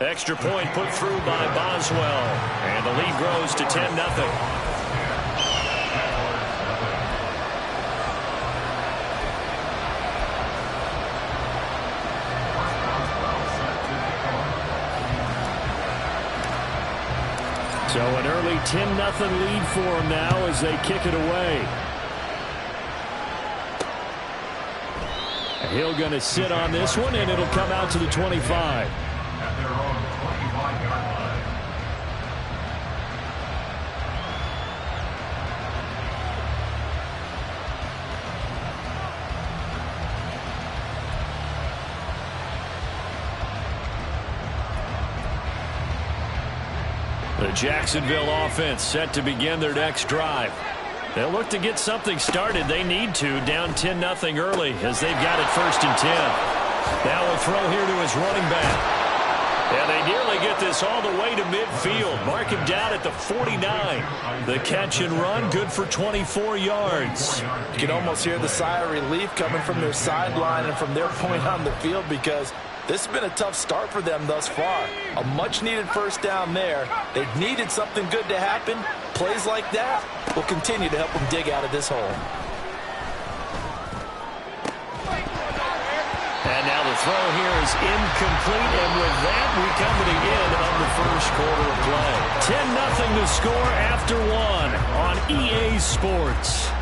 Extra point put through by Boswell. And the lead grows to 10-0. So an early 10-0 lead for them now as they kick it away. Hill going to sit on this one, and it'll come out to the 25. The Jacksonville offense set to begin their next drive. They'll look to get something started. They need to, down 10-0 early as they've got it 1st and 10. Now a throw here to his running back. And they nearly get this all the way to midfield. Mark him down at the 49. The catch and run, good for 24 yards. You can almost hear the sigh of relief coming from their sideline and from their point on the field, because this has been a tough start for them thus far. A much-needed first down there. They've needed something good to happen. Plays like that will continue to help them dig out of this hole. And now the throw here is incomplete, and with that, we come to the end of the first quarter of play. 10-0 to score after one on EA Sports.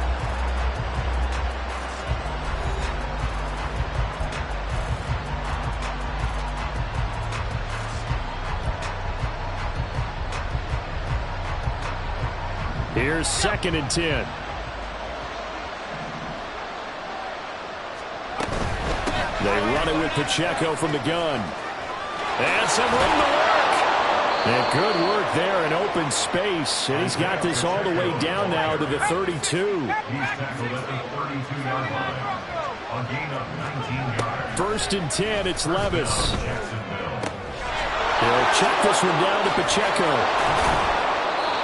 Here's 2nd and 10. They run it with Pacheco from the gun. And some room to work. And good work there in open space. And he's got this all the way down now to the 32. 1st and 10, it's Levis. He'll check this one down to Pacheco.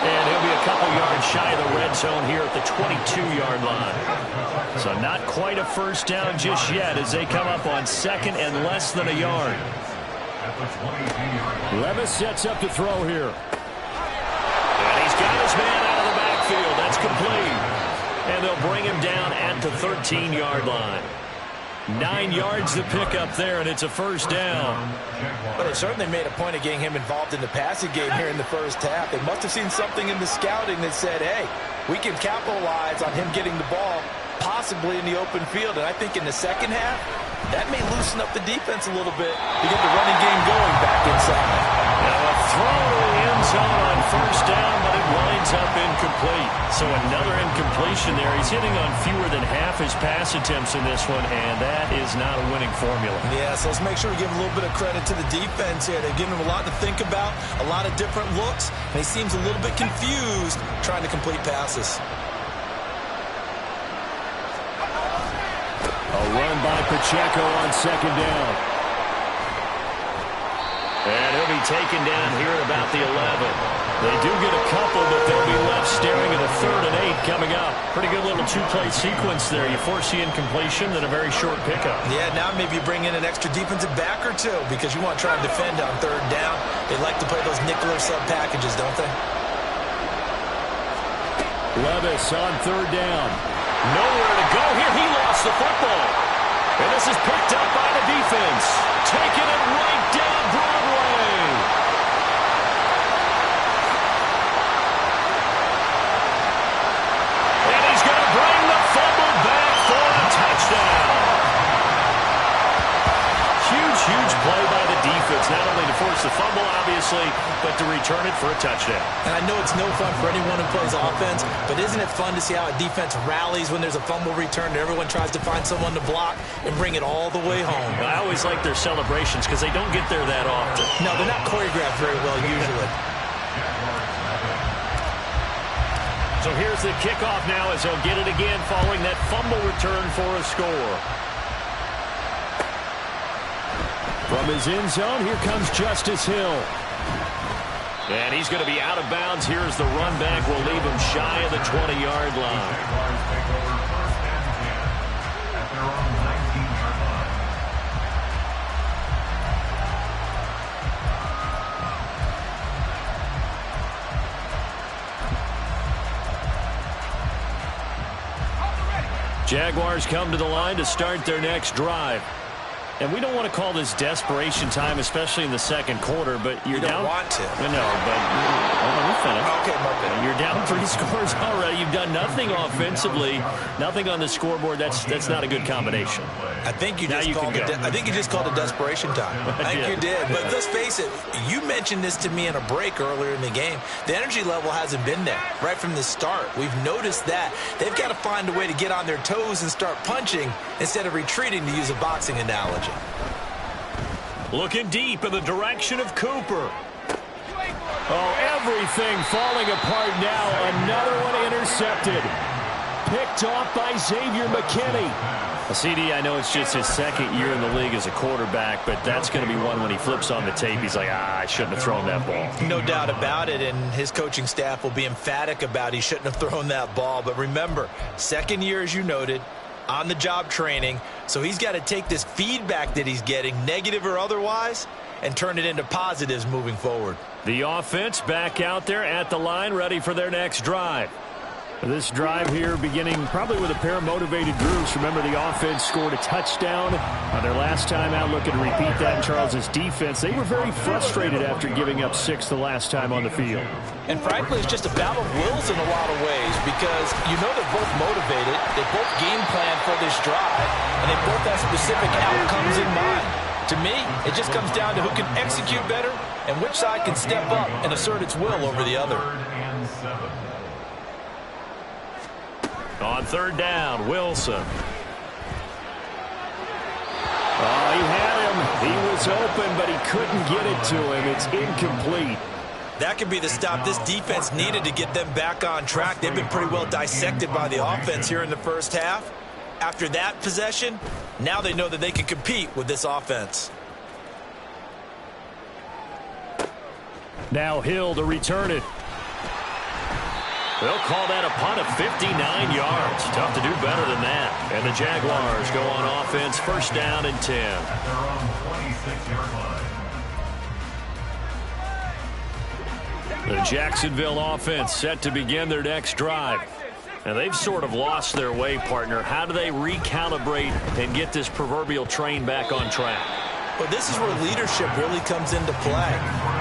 And he'll be a couple yards shy of the red zone here at the 22-yard line. So not quite a first down just yet as they come up on 2nd and less than a yard. Levis sets up to throw here. And he's got his man out of the backfield. That's complete. And they'll bring him down at the 13-yard line. 9 yards to pick up there, and it's a first down. But they certainly made a point of getting him involved in the passing game here in the first half. They must have seen something in the scouting that said, hey, we can capitalize on him getting the ball possibly in the open field. And I think in the second half, that may loosen up the defense a little bit to get the running game going back inside. Now a throw to the end zone on first down, but it winds up incomplete. So another incompletion there. He's hitting on fewer than half his pass attempts in this one, and that is not a winning formula. Yeah, so let's make sure we give a little bit of credit to the defense here. They've given him a lot to think about, a lot of different looks, and he seems a little bit confused trying to complete passes. A run by Pacheco on 2nd down. And he'll be taken down here at about the 11. They do get a couple, but they'll be left staring at a 3rd and 8 coming up. Pretty good little two-play sequence there. You force the incompletion, then a very short pickup. Yeah, now maybe you bring in an extra defensive back or two because you want to try and defend on 3rd down. They like to play those nickel or sub packages, don't they? Levis on 3rd down. Nowhere to go here. He lost the football. And this is picked up by the defense. Taking it right down Broadway. And he's going to bring the fumble back for a touchdown. Huge play by the defense, not only to force the fumble, obviously, but to return it for a touchdown. And I know it's no fun for anyone who plays offense, but isn't it fun to see how a defense rallies when there's a fumble return and everyone tries to find someone to block and bring it all the way home? I always like their celebrations because they don't get there that often. No, they're not choreographed very well usually. So here's the kickoff now as they'll get it again following that fumble return for a score. From his end zone, here comes Justice Hill. And he's going to be out of bounds. Here's the run back. Will leave him shy of the 20-yard line. Jaguars come to the line to start their next drive. And we don't want to call this desperation time, especially in the second quarter, but you're down. You don't want to. No, but let me finish. Okay, my bad. You're down 3 scores already. You've done nothing offensively, nothing on the scoreboard. That's not a good combination. I think you just called it desperation time. I think you did. But let's face it, you mentioned this to me in a break earlier in the game. The energy level hasn't been there right from the start. We've noticed that. They've got to find a way to get on their toes and start punching instead of retreating, to use a boxing analogy. Looking deep in the direction of Cooper. Oh, everything falling apart now. Another one intercepted. Picked off by Xavier McKinney. CD, I know it's just his second year in the league as a quarterback, but that's going to be one when he flips on the tape. He's like, I shouldn't have thrown that ball. No doubt about it, and his coaching staff will be emphatic about he shouldn't have thrown that ball. But remember, second year, as you noted, on-the-job training, so he's got to take this feedback that he's getting, negative or otherwise, and turn it into positives moving forward. The offense back out there at the line, ready for their next drive. This drive here beginning probably with a pair of motivated groups. Remember, the offense scored a touchdown on their last time out, looking to repeat that in Charles' defense. They were very frustrated after giving up 6 the last time on the field. And frankly, it's just a battle of wills in a lot of ways, because you know they're both motivated, they both game plan for this drive, and they both have specific outcomes in mind. To me, it just comes down to who can execute better and which side can step up and assert its will over the other. On third down, Wilson. Oh, he had him. He was open, but he couldn't get it to him. It's incomplete. That could be the stop this defense needed to get them back on track. They've been pretty well dissected by the offense here in the first half. After that possession, now they know that they can compete with this offense. Now Hill to return it. They'll call that a punt of 59 yards. Tough to do better than that. And the Jaguars go on offense, first down and 10. The Jacksonville offense set to begin their next drive. And they've sort of lost their way, partner. How do they recalibrate and get this proverbial train back on track? Well, this is where leadership really comes into play.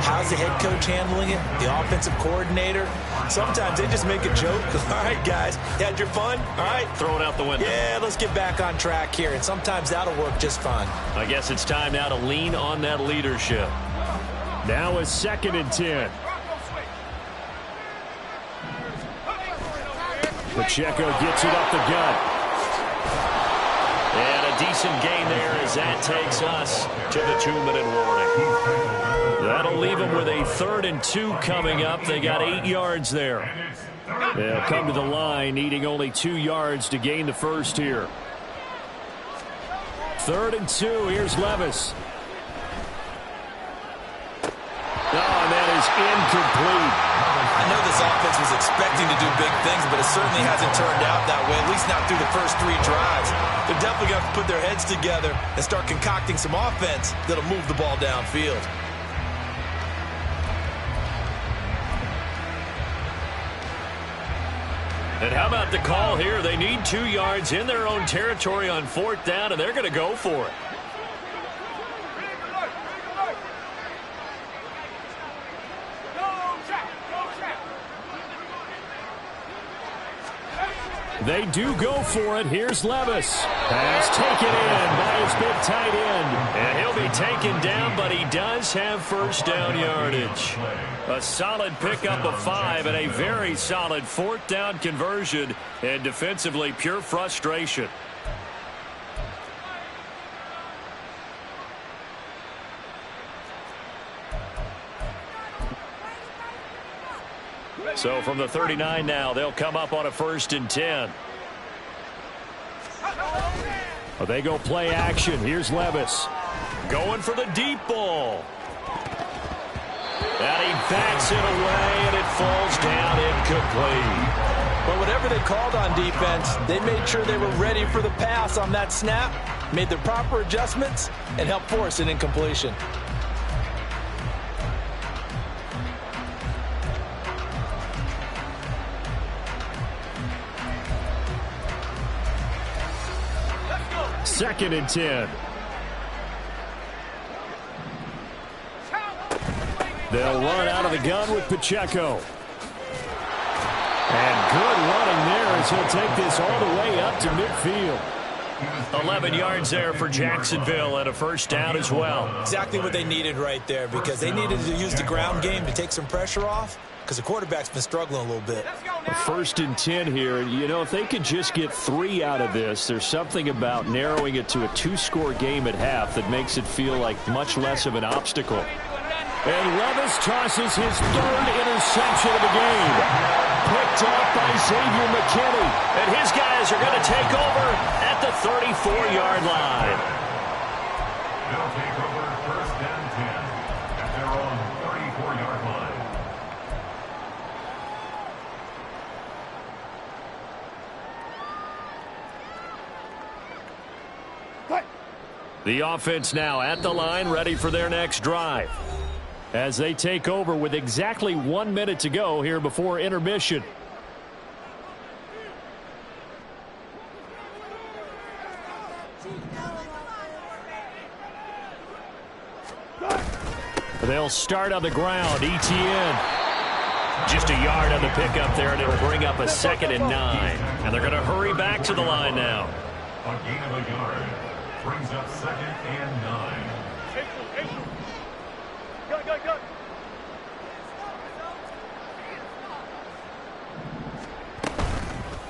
How's the head coach handling it? The offensive coordinator? Sometimes they just make a joke. All right, guys, you had your fun? All right. Throw it out the window. Yeah, let's get back on track here. And sometimes that'll work just fine. I guess it's time now to lean on that leadership. Now is 2nd and 10. Pacheco gets it up the gut. And a decent gain there as that takes us to the 2-minute warning. That'll leave them with a 3rd and 2 coming up. They got 8 yards there. They'll come to the line needing only 2 yards to gain the first here. 3rd and 2. Here's Levis. Oh, and that is incomplete. I know this offense was expecting to do big things, but it certainly hasn't turned out that way, at least not through the first 3 drives. They're definitely going to put their heads together and start concocting some offense that'll move the ball downfield. And how about the call here? They need 2 yards in their own territory on 4th down, and they're going to go for it. They do go for it. Here's Levis. Pass taken in by his big tight end. And he'll be taken down, but he does have first down yardage. A solid pickup of 5 and a very solid 4th down conversion. And defensively, pure frustration. So from the 39 now, they'll come up on a 1st and 10. Well, they go play action. Here's Levis. Going for the deep ball. And he backs it away, and it falls down incomplete. But whatever they called on defense, they made sure they were ready for the pass on that snap, made the proper adjustments, and helped force an incompletion. 2nd and 10. They'll run out of the gun with Pacheco. And good running there as he'll take this all the way up to midfield. 11 yards there for Jacksonville and a first down as well. Exactly what they needed right there, because they needed to use the ground game to take some pressure off, because the quarterback's been struggling a little bit. 1st and 10 here. You know, if they could just get 3 out of this, there's something about narrowing it to a 2-score game at half that makes it feel like much less of an obstacle. And Levis tosses his 3rd interception of the game. Picked off by Xavier McKinney. And his guys are going to take over at the 34-yard line. They'll take over 1st and 10 at their own 34-yard line. The offense now at the line, ready for their next drive, as they take over with exactly 1 minute to go here before intermission. They'll start on the ground. ETN. Just a yard on the pickup there, and it'll bring up a 2nd and 9. And they're going to hurry back to the line now. A gain of a yard brings up 2nd and 9.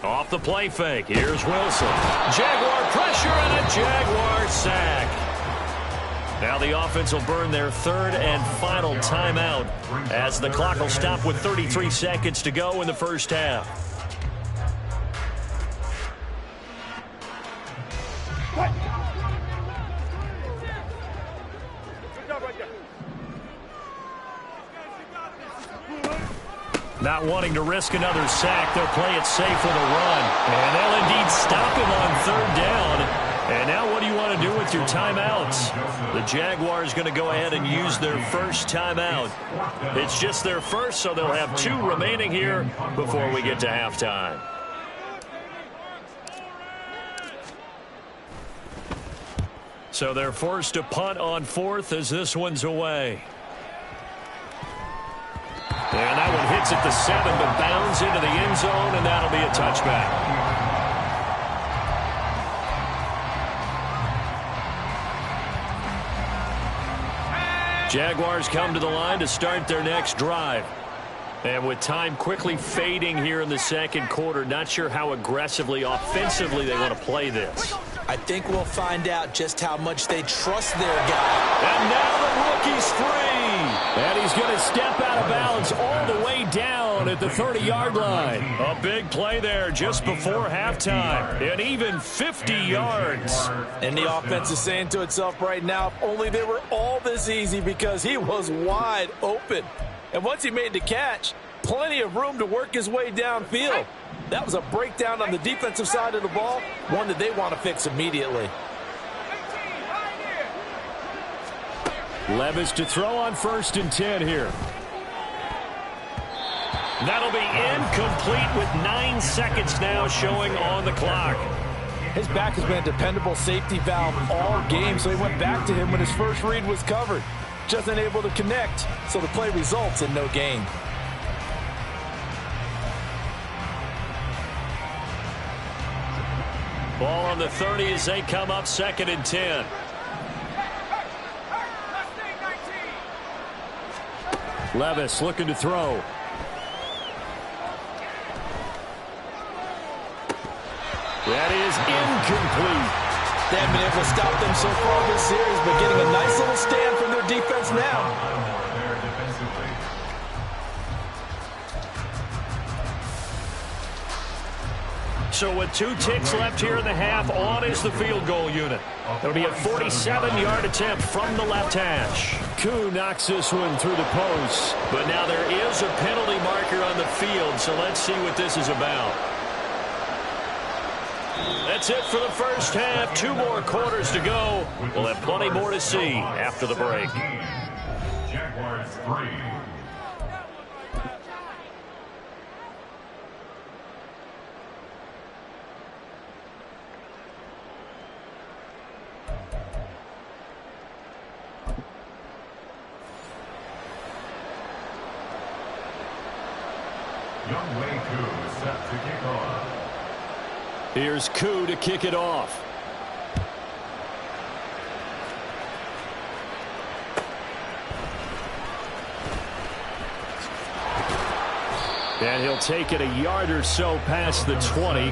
Off the play fake. Here's Wilson. Jaguar pressure and a Jaguar sack. Now the offense will burn their 3rd and final timeout as the clock will stop with 33 seconds to go in the first half. Not wanting to risk another sack, they'll play it safe with a run. And they'll indeed stop him on 3rd down. And now what do you want to do with your timeouts? The Jaguars going to go ahead and use their first timeout. It's just their first, so they'll have 2 remaining here before we get to halftime. So they're forced to punt on 4th as this one's away. And that one hits at the 7, but bounds into the end zone, and that'll be a touchback. Jaguars come to the line to start their next drive. And with time quickly fading here in the 2nd quarter, not sure how aggressively, offensively they want to play this. I think we'll find out just how much they trust their guy. And now the rookie's free. And he's going to step out of bounds all the way down at the 30-yard line. A big play there just before halftime. And even 50 yards. And the offense is saying to itself right now, if only they were all this easy, because he was wide open. And once he made the catch, plenty of room to work his way downfield. That was a breakdown on the defensive side of the ball, one that they want to fix immediately. Levis to throw on 1st and 10 here. That'll be incomplete with 9 seconds now showing on the clock. His back has been a dependable safety valve all game, so he went back to him when his first read was covered. Just unable to connect, so the play results in no gain. Ball on the 30 as they come up 2nd and 10. Levis looking to throw. That is incomplete. They haven't been able to stop them so far this series, but getting a nice little stand from their defense now. So with 2 ticks left here in the half, on is the field goal unit. It'll be a 47-yard attempt from the left hash. Koo knocks this one through the post. But now there is a penalty marker on the field, so let's see what this is about. That's it for the first half. 2 more quarters to go. We'll have plenty more to see after the break. Jaguars 3. Rsww5 set to kick off. Here's Koo to kick it off. And he'll take it a yard or so past the 20.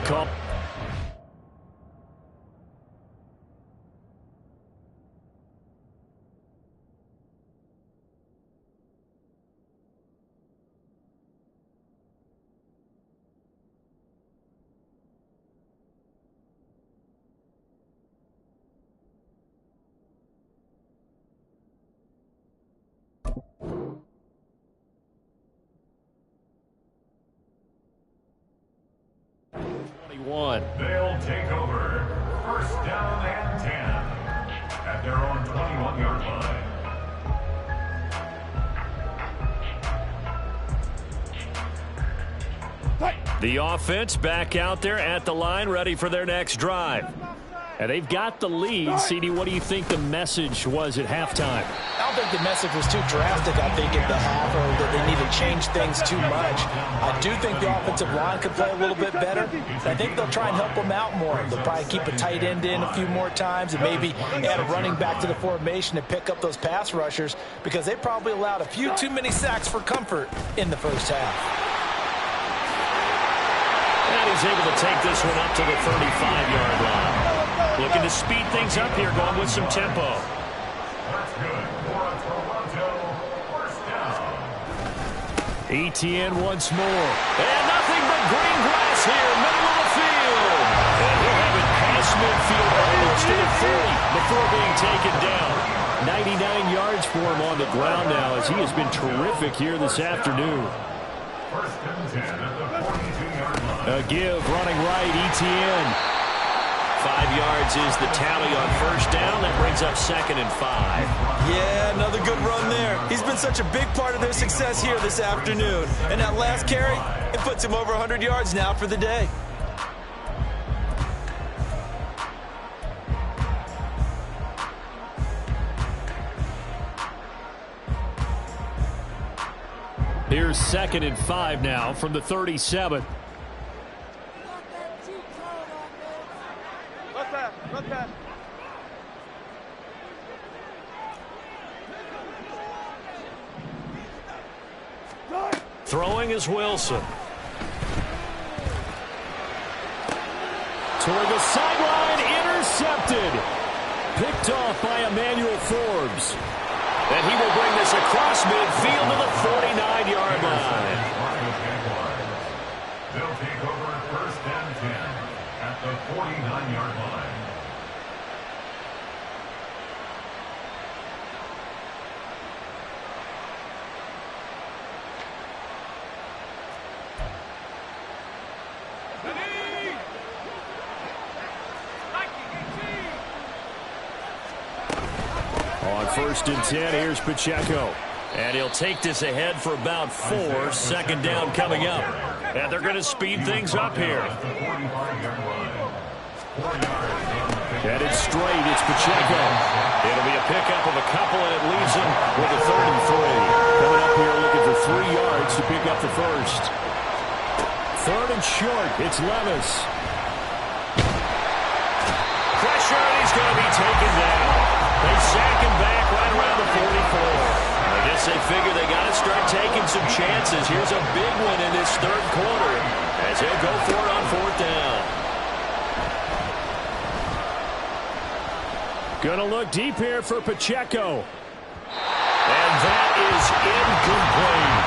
They'll take over. First down and 10 at their own 21-yard line. The offense back out there at the line, ready for their next drive. And they've got the lead. CD, what do you think the message was at halftime? I don't think the message was too drastic, I think, at the half, or that they need to change things too much. I do think the offensive line could play a little bit better. I think they'll try and help them out more. They'll probably keep a tight end in a few more times and maybe add a running back to the formation to pick up those pass rushers, because they probably allowed a few too many sacks for comfort in the first half. And he's able to take this one up to the 35-yard line. Looking to speed things up here, going with some tempo. That's good for a Toronto first down. ETN once more. And nothing but green grass here, middle of the field. And he'll have it past midfield almost to the 30 before being taken down. 99 yards for him on the ground now, as he has been terrific here this afternoon. First and 10 at the 42-yard line. A give running right, ETN. 5 yards is the tally on first down. That brings up 2nd and 5. Yeah, another good run there. He's been such a big part of their success here this afternoon. And that last carry, it puts him over 100 yards now for the day. Here's 2nd and 5 now from the 37. Throwing is Wilson. Toward the sideline, intercepted. Picked off by Emmanuel Forbes. And he will bring this across midfield to the 49-yard line. They'll take over at first and 10 at the 49-yard line. On first and 10, here's Pacheco. And he'll take this ahead for about 4. 2nd down coming up. And they're going to speed things up here. Headed straight, it's Pacheco. It'll be a pickup of a couple, and it leaves him with a 3rd and 3. Coming up here looking for 3 yards to pick up the first. 3rd and short, it's Levis. Pressure, and he's going to be taken down. They sack him back right around the 44. I guess they figure they got to start taking some chances. Here's a big one in this 3rd quarter as he'll go for it on 4th down. Gonna look deep here for Pacheco. And that is incomplete.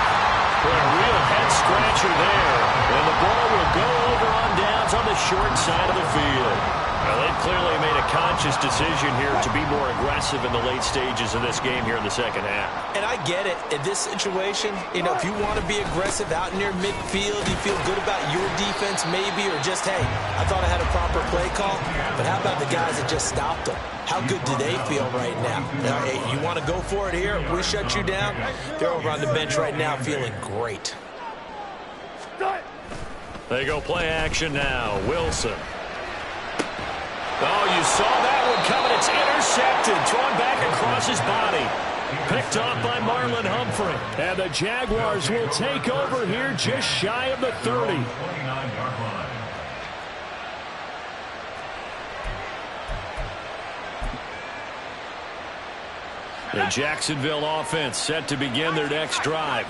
For a real head-scratcher there. And the ball will go over on downs on the short side of the field. Well, they've clearly made a conscious decision here to be more aggressive in the late stages of this game here in the 2nd half. And I get it. In this situation, you know, if you want to be aggressive out near midfield, you feel good about your defense maybe, or just, hey, I thought I had a proper play call. But how about the guys that just stopped them? How good do they feel right now? Now, hey, you want to go for it here? We shut you down. They're over on the bench right now feeling great. They go play action now. Wilson. Oh, you saw that one coming. It's intercepted. Thrown back across his body. Picked off by Marlon Humphrey. And the Jaguars will take over here just shy of the 30. 29-yard line. The Jacksonville offense set to begin their next drive.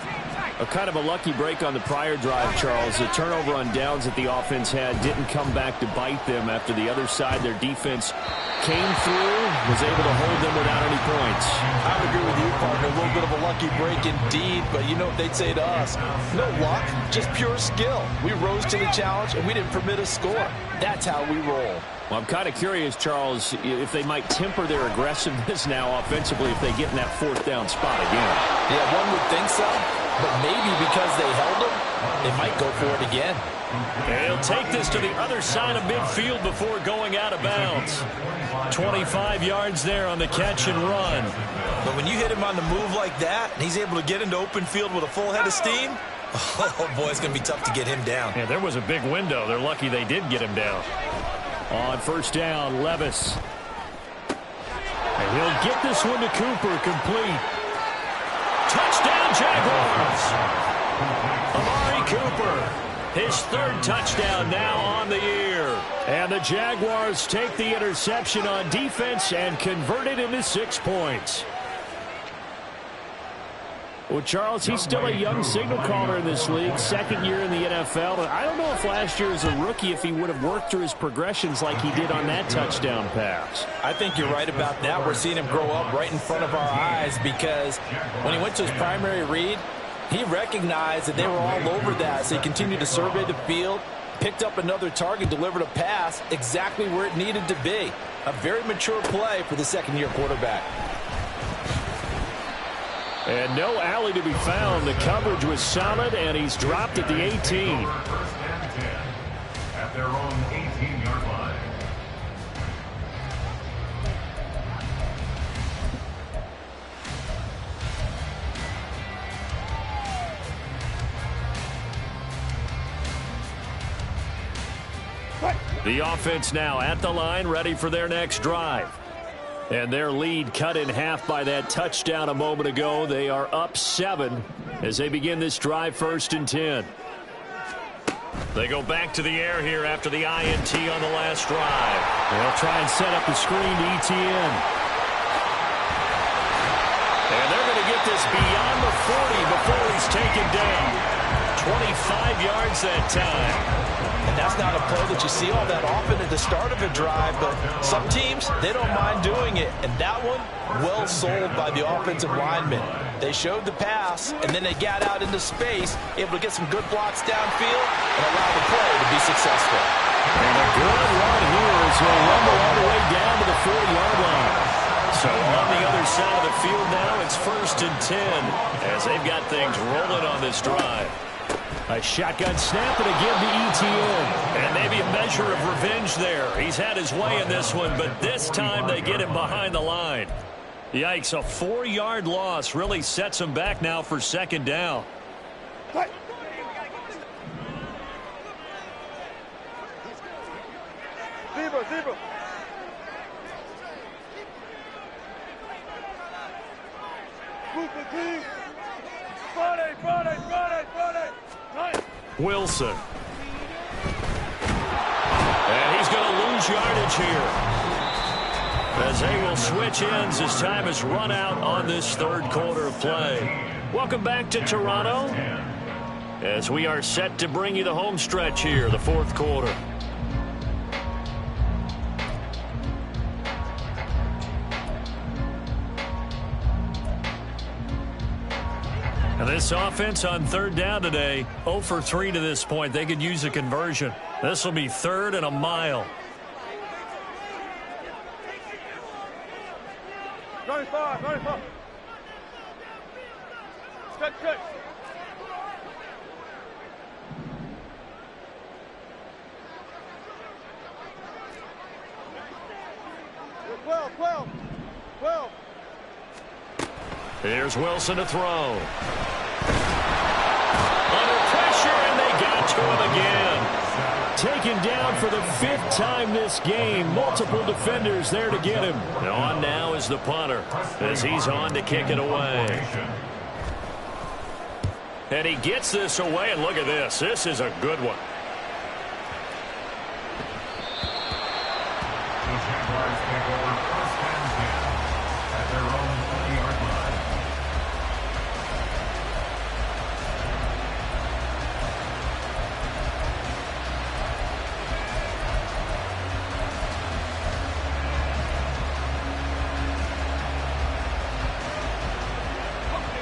A kind of a lucky break on the prior drive, Charles. The turnover on downs that the offense had didn't come back to bite them after the other side. Their defense came through, was able to hold them without any points. I would agree with you, partner. A little bit of a lucky break indeed, but you know what they'd say to us? No luck, just pure skill. We rose to the challenge, and we didn't permit a score. That's how we roll. Well, I'm kind of curious, Charles, if they might temper their aggressiveness now offensively if they get in that fourth down spot again. Yeah, one would think so, but maybe because they held them, they might go for it again. And he'll take this to the other side of midfield before going out of bounds. 25 yards there on the catch and run. But when you hit him on the move like that, and he's able to get into open field with a full head of steam, oh boy, it's going to be tough to get him down. Yeah, there was a big window. They're lucky they did get him down. On first down, Levis. And he'll get this one to Cooper, complete. Touchdown, Jaguars! Amari Cooper, his third touchdown now on the year. And the Jaguars take the interception on defense and convert it into 6 points. Well, Charles, he's still a young signal caller in this league, second year in the NFL. And I don't know if last year as a rookie, if he would have worked through his progressions like he did on that touchdown pass. I think you're right about that. We're seeing him grow up right in front of our eyes because when he went to his primary read, he recognized that they were all over that. So he continued to survey the field, picked up another target, delivered a pass exactly where it needed to be. A very mature play for the second-year quarterback. And no alley to be found. The coverage was solid, and he's dropped at the 18. First and 10 at their own 18-yard line. The offense now at the line, ready for their next drive. And their lead cut in half by that touchdown a moment ago. They are up 7 as they begin this drive, first and 10. They go back to the air here after the INT on the last drive. They'll try and set up the screen to ETN. And they're going to get this beyond the 40 before he's taken down. 25 yards that time. And that's not a play that you see all that often at the start of a drive, but some teams, they don't mind doing it. And that one, well sold by the offensive lineman. They showed the pass, and then they got out into space, able to get some good blocks downfield and allow the play to be successful. And a good run here as he'll rumble all the way down to the 40-yard line. So on the other side of the field now, it's first and 10 as they've got things rolling on this drive. A shotgun snap and a give to ETN. And maybe a measure of revenge there. He's had his way in this one, but this time they get him behind the line. Yikes, a 4-yard loss really sets him back now for second down. Zebra. Friday. Wilson. And he's going to lose yardage here, as they will switch ends as time has run out on this third quarter of play. Welcome back to Toronto, as we are set to bring you the home stretch here, the fourth quarter. And this offense on third down today, 0 for 3 to this point. They could use a conversion. This will be third and a mile. 95. Good. 12. Here's Wilson to throw. Under pressure, and they got to him again. taken down for the 5th time this game. Multiple defenders there to get him. And on now is the punter as he's on to kick it away. And he gets this away, and look at this. This is a good one. The Jaguars take over 1st and 10 at their own 20-yard line.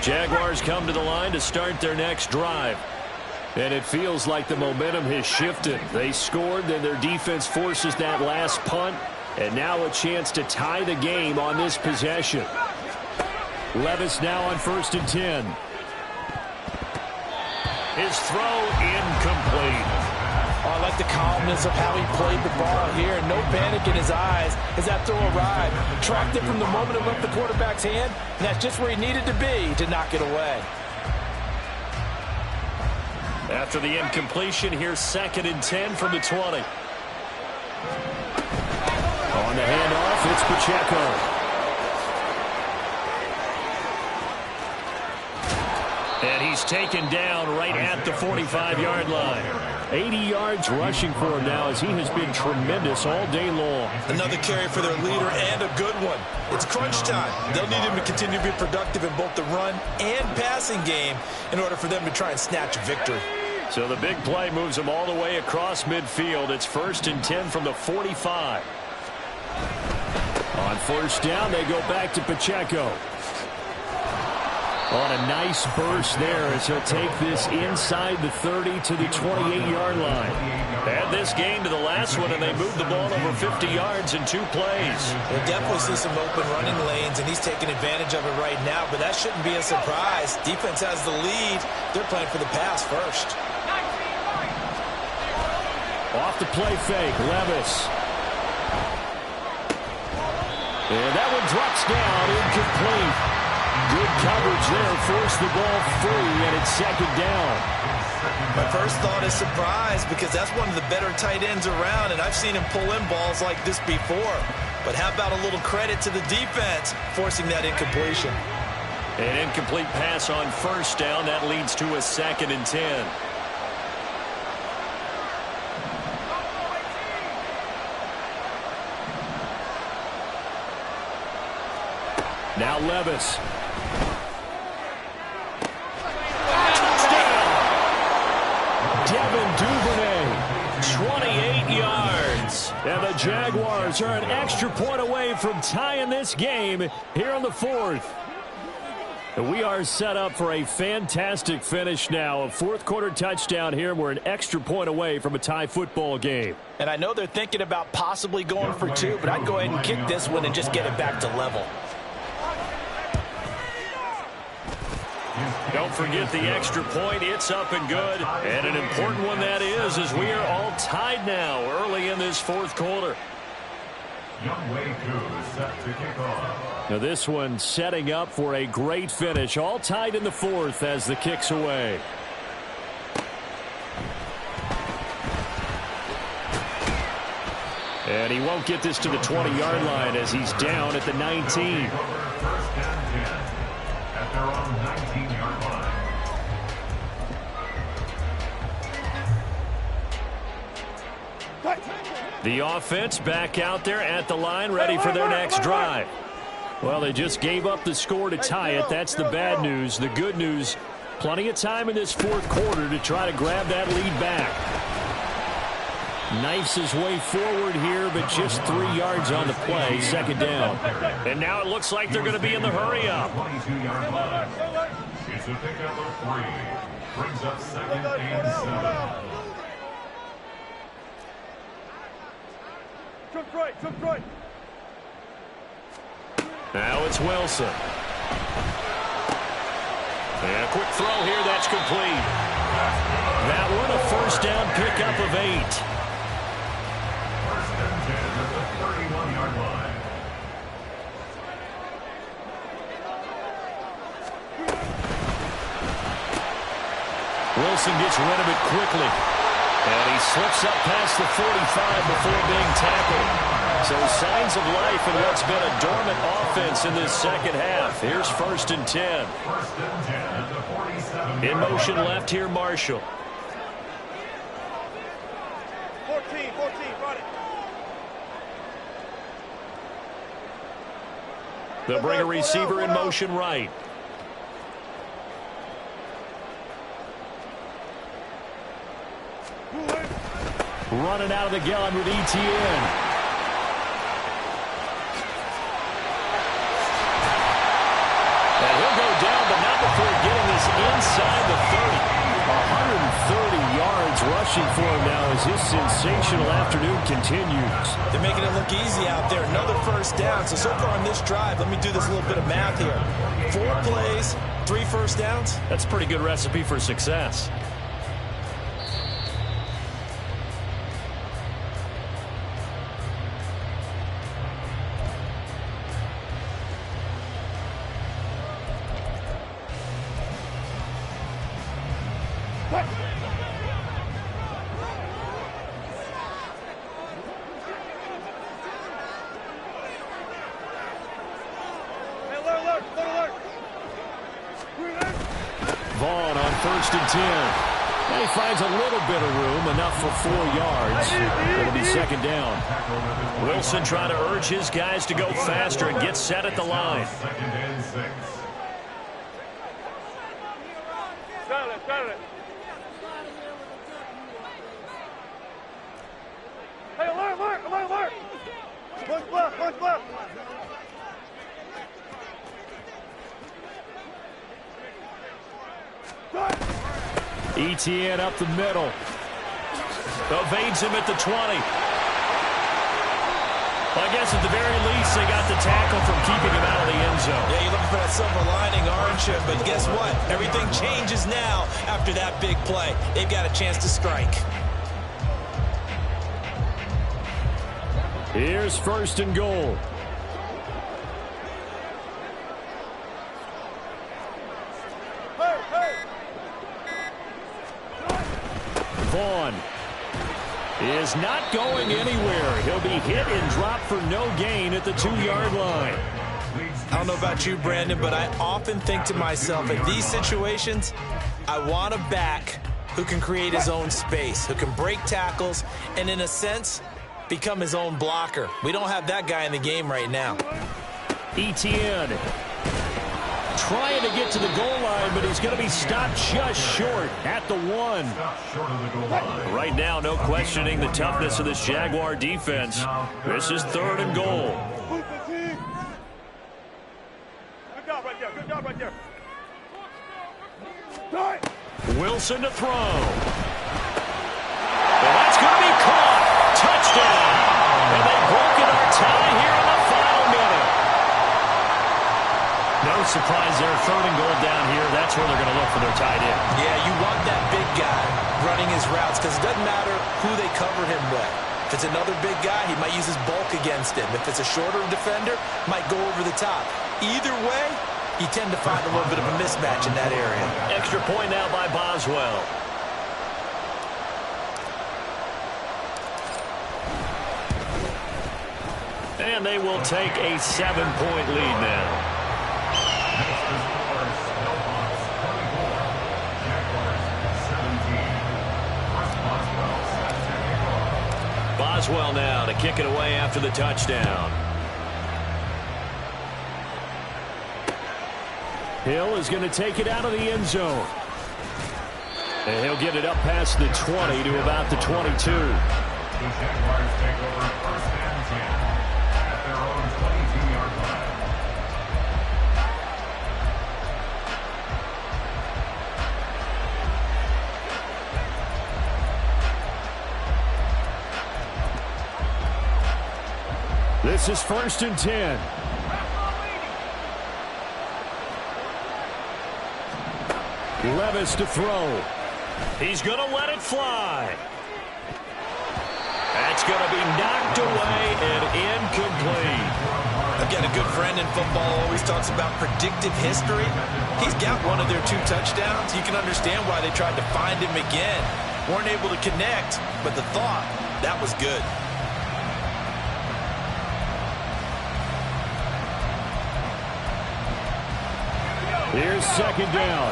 Jaguars come to the line to start their next drive. And it feels like the momentum has shifted. They scored, then their defense forces that last punt. And now a chance to tie the game on this possession. Levis now on 1st and 10. His throw incomplete. Oh, I like the calmness of how he played the ball here. No panic in his eyes as that throw arrived. Tracked it from the moment it left the quarterback's hand, and that's just where he needed to be to knock it away. After the incompletion, here's 2nd and 10 from the 20. On the handoff, it's Pacheco. And he's taken down right at the 45-yard line. 80 yards rushing for him now as he has been tremendous all day long. Another carry for their leader and a good one. It's crunch time. They'll need him to continue to be productive in both the run and passing game in order for them to try and snatch a victory. So the big play moves them all the way across midfield. It's 1st and 10 from the 45. On 1st down, they go back to Pacheco. On a nice burst there as he'll take this inside the 30 to the 28-yard line. Add this game to the last one, and they moved the ball over 50 yards in 2 plays. We'll definitely see some open running lanes, and he's taking advantage of it right now, but that shouldn't be a surprise. Defense has the lead. They're playing for the pass first. Off the play fake, Levis. And that one drops down, incomplete. Good coverage there, forced the ball free, and it's 2nd down. My first thought is surprise because that's one of the better tight ends around, and I've seen him pull in balls like this before. But how about a little credit to the defense forcing that incompletion? An incomplete pass on 1st down. That leads to a 2nd and 10. Now Levis. Devin Duvernay, 28 yards. And the Jaguars are an extra point away from tying this game here in the 4th. And we are set up for a fantastic finish now. A 4th quarter touchdown here. We're an extra point away from a tie football game. And I know they're thinking about possibly going for 2, but I'd go ahead and kick this one and just get it back to level. Don't forget the extra point. It's up and good. And an important one that is, as we are all tied now early in this 4th quarter. Young Wei Koo is set to kick off. Now this one setting up for a great finish. All tied in the 4th as the kick's away. And he won't get this to the 20-yard line as he's down at the 19. 1st and 10 at their own 19-yard line. The offense back out there at the line, ready for their next drive. Well, they just gave up the score to tie it. That's the bad news. The good news, plenty of time in this 4th quarter to try to grab that lead back. Knifes his way forward here, but just 3 yards on the play. 2nd down. And now it looks like they're going to be in the hurry up. 22-yard line. It's a pickup of 3. Brings up 2nd and 7. Took right. Now it's Wilson. And a quick throw here, that's complete. That one a 1st down pickup of 8. 1st and 10 at the 31-yard line. Wilson gets rid of it quickly. And he slips up past the 45 before being tackled. So signs of life in what's been a dormant offense in this second half. Here's 1st and 10. In motion left here, Marshall. 14, run it. They'll bring a receiver in motion right. Running out of the gun with ETN. And he'll go down, but not before getting this inside the 30. 130 yards rushing for him now as his sensational afternoon continues. They're making it look easy out there. Another 1st down. So far on this drive, let me do this little bit of math here. 4 plays, 3 first downs. That's a pretty good recipe for success. Vaughn on 1st and 10. And he finds a little bit of room, enough for 4 yards. It'll be 2nd down. Wilson trying to urge his guys to go faster and get set at the line. 2nd and 6. Got it. Hey, alert. Punch left. ETN up the middle. Evades him at the 20. Well, I guess at the very least they got the tackle from keeping him out of the end zone. Yeah, you're looking for that silver lining, aren't you? But guess what? Everything changes now after that big play. They've got a chance to strike. Here's 1st and goal. Vaughn is not going anywhere. He'll be hit and dropped for no gain at the 2-yard line. I don't know about you, Brandon, but I often think to myself, in these situations, I want a back who can create his own space, who can break tackles, and in a sense, become his own blocker. We don't have that guy in the game right now. ETN trying to get to the goal line, but he's going to be stopped just short at the 1. Right now, no questioning the toughness of this Jaguar defense. This is 3rd and goal. Good job right there. Wilson to throw. And that's going to be caught. Touchdown. And they've broken our tie here in the final minute. No surprise there. 3rd and goal down here. That's where they're going to look for their tight end. Yeah, you want that big guy running his routes because it doesn't matter who they cover him with. If it's another big guy, he might use his bulk against him. If it's a shorter defender, might go over the top. Either way, you tend to find a little bit of a mismatch in that area. Extra point now by Boswell. And they will take a 7-point lead now. Boswell now to kick it away after the touchdown. Hill is going to take it out of the end zone. And he'll get it up past the 20 to about the 22. The Jaguars take over 1st and 10 at their own 22-yard line. This is 1st and 10. Levis to throw. He's going to let it fly. That's going to be knocked away and incomplete. I've got a good friend in football who always talks about predictive history. He's got one of their 2 touchdowns. You can understand why they tried to find him again. Weren't able to connect, but the thought, that was good. Here's second down.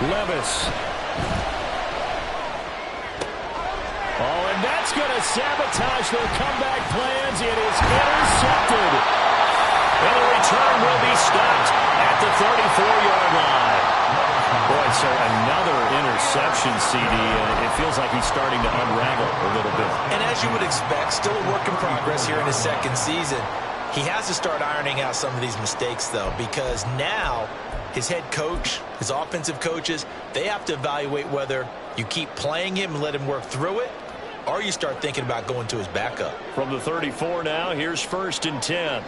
Levis. Oh, and that's going to sabotage their comeback plans. It is intercepted. And the return will be stopped at the 34-yard line. Boy, so another interception, CD. It feels like he's starting to unravel a little bit. And as you would expect, still a work in progress here in his second season. He has to start ironing out some of these mistakes, though, because now his head coach, his offensive coaches, they have to evaluate whether you keep playing him and let him work through it, or you start thinking about going to his backup. From the 34 now, here's 1st and 10.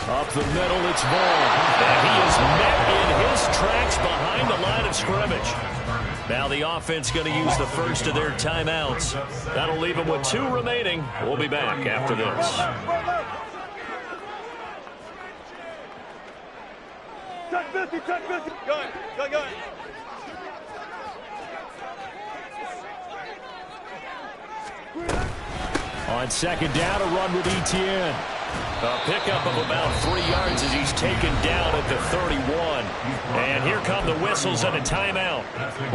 Up the middle, it's Vaughn. And he is met in his tracks behind the line of scrimmage. Now the offense going to use the first of their timeouts. That'll leave them with 2 remaining. We'll be back after this. Touch 50, touch 50. Gun. On second down, a run with Etienne. A pickup of about 3 yards as he's taken down at the 31. And here come the whistles and a timeout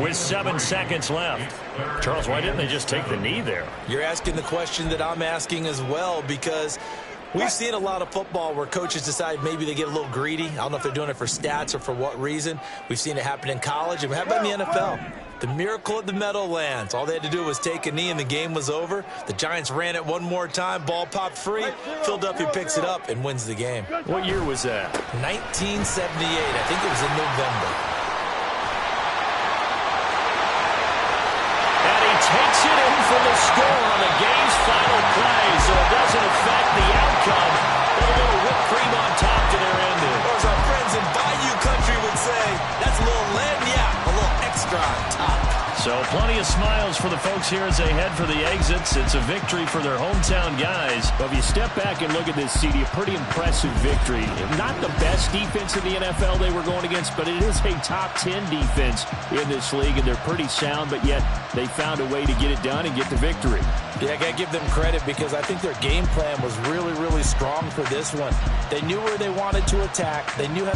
with 7 seconds left. Charles, why didn't they just take the knee there? You're asking the question that I'm asking as well, because we've seen a lot of football where coaches decide maybe they get a little greedy. I don't know if they're doing it for stats or for what reason. We've seen it happen in college, and we have it in the NFL. The miracle at the Meadowlands. All they had to do was take a knee, and the game was over. The Giants ran it one more time. Ball popped free. Philadelphia picks it up and wins the game. What year was that? 1978. I think it was in November. And he takes it in for the score on the game's final play, so it doesn't affect the outcome. But a little whipped cream on top to their ending. Or as our friends in Bayou Country would say, that's a little lagniappe, a little extra on top. So plenty of smiles for the folks here as they head for the exits. It's a victory for their hometown guys. But if you step back and look at this, CD, a pretty impressive victory. Not the best defense in the NFL they were going against, but it is a top 10 defense in this league, and they're pretty sound, but yet they found a way to get it done and get the victory. Yeah, I got to give them credit because I think their game plan was really, really strong for this one. They knew where they wanted to attack. They knew how